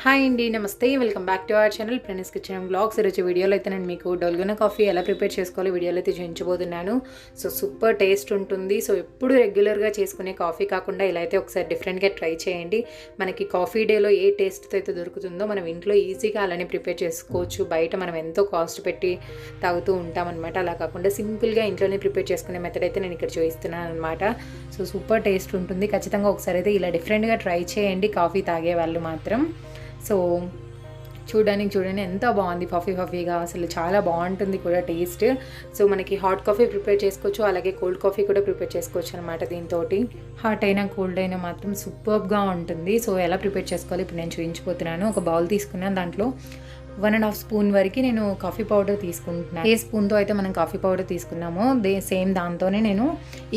Hi అండి, నమస్తే. Welcome back to our channel Pranee's kitchen vlogs. ఈరోజు వీడియోలో అయితే నేను మీకు డల్గోనా కాఫీ ఎలా ప్రిపేర్ చేసుకోవాలో వీడియోలో అయితే చూపించబోతున్నాను. సో సూపర్ టేస్ట్ ఉంటుంది. సో ఎప్పుడు రెగ్యులర్గా చేసుకునే కాఫీ కాకుండా ఇలా అయితే ఒకసారి డిఫరెంట్గా ట్రై చేయండి. మనకి కాఫీ డేలో ఏ టేస్ట్తో అయితే దొరుకుతుందో మనం ఇంట్లో ఈజీగా అలానే ప్రిపేర్ చేసుకోవచ్చు. బయట మనం ఎంతో కాస్ట్ పెట్టి తాగుతూ ఉంటామన్నమాట. అలా కాకుండా సింపుల్గా ఇంట్లోనే ప్రిపేర్ చేసుకునే మెథడ్ అయితే నేను ఇక్కడ చూపిస్తున్నాను అనమాట. సో సూపర్ టేస్ట్ ఉంటుంది. ఖచ్చితంగా ఒకసారి అయితే ఇలా డిఫరెంట్గా ట్రై చేయండి కాఫీ తాగే వాళ్ళు మాత్రం. సో చూడండి ఎంత బాగుంది, ఫఫీగా అసలు చాలా బాగుంటుంది కూడా టేస్ట్. సో మనకి హాట్ కాఫీ ప్రిపేర్ చేసుకోవచ్చు, అలాగే కోల్డ్ కాఫీ కూడా ప్రిపేర్ చేసుకోవచ్చు అనమాట. దీంతో హాట్ అయినా కోల్డ్ అయినా మాత్రం సూపర్గా ఉంటుంది. సో ఎలా ప్రిపేర్ చేసుకోవాలి ఇప్పుడు నేను చూపించిపోతున్నాను. ఒక బౌల్ తీసుకున్నాను, దాంట్లో 1.5 స్పూన్ వరకు నేను కాఫీ పౌడర్ తీసుకుంటున్నాను. ఏ స్పూన్తో అయితే మనం కాఫీ పౌడర్ తీసుకున్నామో సేమ్ దాంతోనే నేను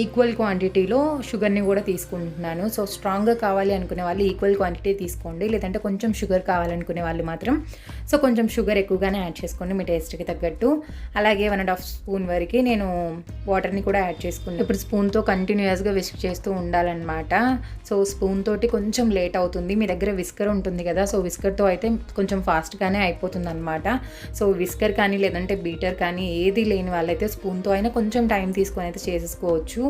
ఈక్వల్ క్వాంటిటీలో షుగర్ని కూడా తీసుకుంటున్నాను. సో స్ట్రాంగ్గా కావాలి అనుకునే వాళ్ళు ఈక్వల్ క్వాంటిటీ తీసుకోండి, లేదంటే కొంచెం షుగర్ కావాలనుకునే వాళ్ళు మాత్రం సో కొంచెం షుగర్ ఎక్కువగానే యాడ్ చేసుకోండి మీ టేస్ట్కి తగ్గట్టు. అలాగే 1.5 స్పూన్ వరకు నేను వాటర్ని కూడా యాడ్ చేసుకున్నాను. ఇప్పుడు స్పూన్తో కంటిన్యూస్గా విస్క్ చేస్తూ ఉండాలన్నమాట. సో స్పూన్ తోటి కొంచెం లేట్ అవుతుంది. మీ దగ్గర విస్కర్ ఉంటుంది కదా, సో విస్కర్తో అయితే కొంచెం ఫాస్ట్గానే అయిపోతుంది అనమాట. సో విస్కర్ కానీ లేదంటే బీటర్ కానీ ఏది లేని వాళ్ళైతే స్పూన్తో అయినా కొంచెం టైం తీసుకొని అయితే చేసేసుకోవచ్చు.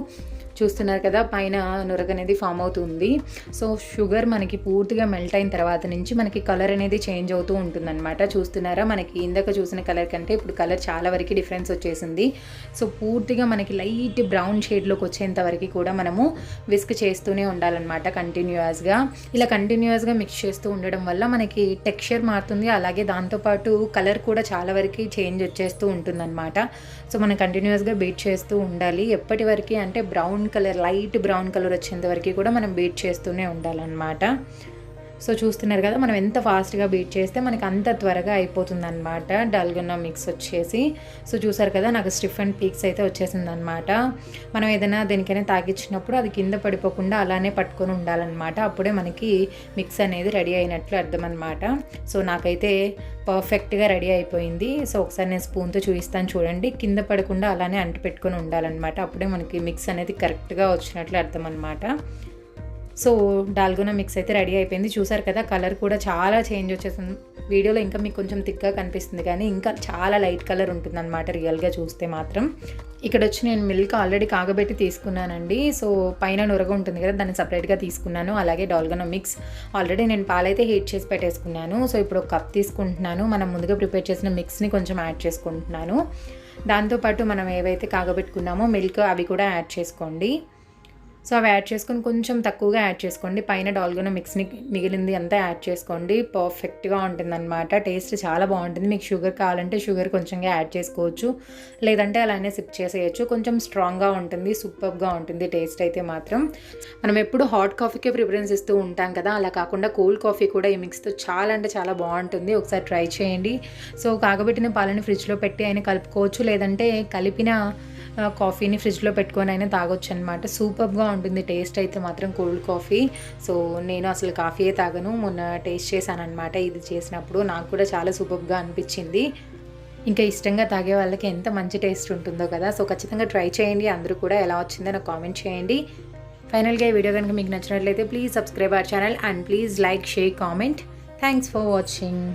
చూస్తున్నారు కదా, పైన నురగ అనేది ఫామ్ అవుతుంది. సో షుగర్ మనకి పూర్తిగా మెల్ట్ అయిన తర్వాత నుంచి మనకి కలర్ అనేది చేంజ్ అవుతూ ఉంటుందన్నమాట. చూస్తున్నారా, మనకి ఇందాక చూసిన కలర్ కంటే ఇప్పుడు కలర్ చాలా వరకు డిఫరెన్స్ వచ్చేసింది. సో పూర్తిగా మనకి లైట్ బ్రౌన్ షేడ్లోకి వచ్చేంత వరకు కూడా మనము విస్క్ చేస్తూనే ఉండాలన్నమాట కంటిన్యూస్గా. ఇలా కంటిన్యూస్గా మిక్స్ చేస్తూ ఉండడం వల్ల మనకి టెక్స్చర్ మారుతుంది, అలాగే దాంతోపాటు కలర్ కూడా చాలా వరకు చేంజ్ వచ్చేస్తూ ఉంటుందన్నమాట. సో మనం కంటిన్యూస్గా బీట్ చేస్తూ ఉండాలి. ఎప్పటి వరకు అంటే brown colour, light brown colour వచ్చేంత వరకు కూడా మనం బీట్ చేస్తూనే ఉండాలన్నమాట. సో చూస్తున్నారు కదా, మనం ఎంత ఫాస్ట్గా బీట్ చేస్తే మనకి అంత త్వరగా అయిపోతుంది అనమాట డల్గోనా మిక్స్ వచ్చేసి. సో చూసారు కదా, నాకు స్టిఫ్ అండ్ పీక్స్ అయితే వచ్చేసింది అనమాట. మనం ఏదైనా దేనికైనా తాగించినప్పుడు అది కింద పడిపోకుండా అలానే పట్టుకొని ఉండాలన్నమాట. అప్పుడే మనకి మిక్స్ అనేది రెడీ అయినట్లు అర్థం అనమాట. సో నాకైతే పర్ఫెక్ట్గా రెడీ అయిపోయింది. సో ఒకసారి నేను స్పూన్తో చూపిస్తాను చూడండి. కింద పడకుండా అలానే అంటు పెట్టుకొని ఉండాలన్నమాట. అప్పుడే మనకి మిక్స్ అనేది కరెక్ట్గా వచ్చినట్లు అర్థం అనమాట. సో డాల్గోనా మిక్స్ అయితే రెడీ అయిపోయింది. చూసారు కదా, కలర్ కూడా చాలా చేంజ్ వచ్చేసింది. వీడియోలో ఇంకా మీకు కొంచెం థిక్గా కనిపిస్తుంది, కానీ ఇంకా చాలా లైట్ కలర్ ఉంటుంది అనమాట రియల్గా చూస్తే మాత్రం. ఇక్కడ వచ్చి నేను మిల్క్ ఆల్రెడీ కాగబెట్టి తీసుకున్నానండి. సో పైన నురగ ఉంటుంది కదా, దాన్ని సపరేట్గా తీసుకున్నాను. అలాగే డాల్గోనా మిక్స్ ఆల్రెడీ నేను పాలైతే హీట్ చేసి పెట్టేసుకున్నాను. సో ఇప్పుడు ఒక కప్ తీసుకుంటున్నాను. మనం ముందుగా ప్రిపేర్ చేసిన మిక్స్ని కొంచెం యాడ్ చేసుకుంటున్నాను. దాంతోపాటు మనం ఏవైతే కాగబెట్టుకున్నామో మిల్క్ అవి కూడా యాడ్ చేసుకోండి. సో అవి యాడ్ చేసుకొని కొంచెం తక్కువగా యాడ్ చేసుకోండి. పైన డాల్గోనా మిక్స్ని మిగిలింది అంతా యాడ్ చేసుకోండి. పర్ఫెక్ట్గా ఉంటుందన్నమాట. టేస్ట్ చాలా బాగుంటుంది. మీకు షుగర్ కావాలంటే షుగర్ కొంచెంగా యాడ్ చేసుకోవచ్చు, లేదంటే అలానే సిప్ చేసేయచ్చు. కొంచెం స్ట్రాంగ్గా ఉంటుంది, సూపర్గా ఉంటుంది టేస్ట్ అయితే మాత్రం. మనం ఎప్పుడు హాట్ కాఫీకే ప్రిఫరెన్స్ ఇస్తూ ఉంటాం కదా, అలా కాకుండా కోల్డ్ కాఫీ కూడా ఈ మిక్స్తో చాలా అంటే చాలా బాగుంటుంది. ఒకసారి ట్రై చేయండి. సో కాగబెట్టిన పాలని ఫ్రిడ్జ్లో పెట్టి అయినా కలుపుకోవచ్చు, లేదంటే కలిపిన కాఫీని ఫ్రిడ్జ్లో పెట్టుకొని అయినా తాగొచ్చు అనమాట. సూపర్గా ఉంటుంది టేస్ట్ అయితే మాత్రం కోల్డ్ కాఫీ. సో నేను అసలు కాఫీయే తాగను, మొన్న టేస్ట్ చేశాను అనమాట ఇది చేసినప్పుడు. నాకు కూడా చాలా సూపర్గా అనిపించింది. ఇంకా ఇష్టంగా తాగే వాళ్ళకి ఎంత మంచి టేస్ట్ ఉంటుందో కదా. సో ఖచ్చితంగా ట్రై చేయండి. అందరూ కూడా ఎలా వచ్చిందో నాకు కామెంట్ చేయండి. ఫైనల్గా ఈ వీడియో కనుక మీకు నచ్చినట్లయితే please subscribe our channel and please like, share, comment. Thanks for watching.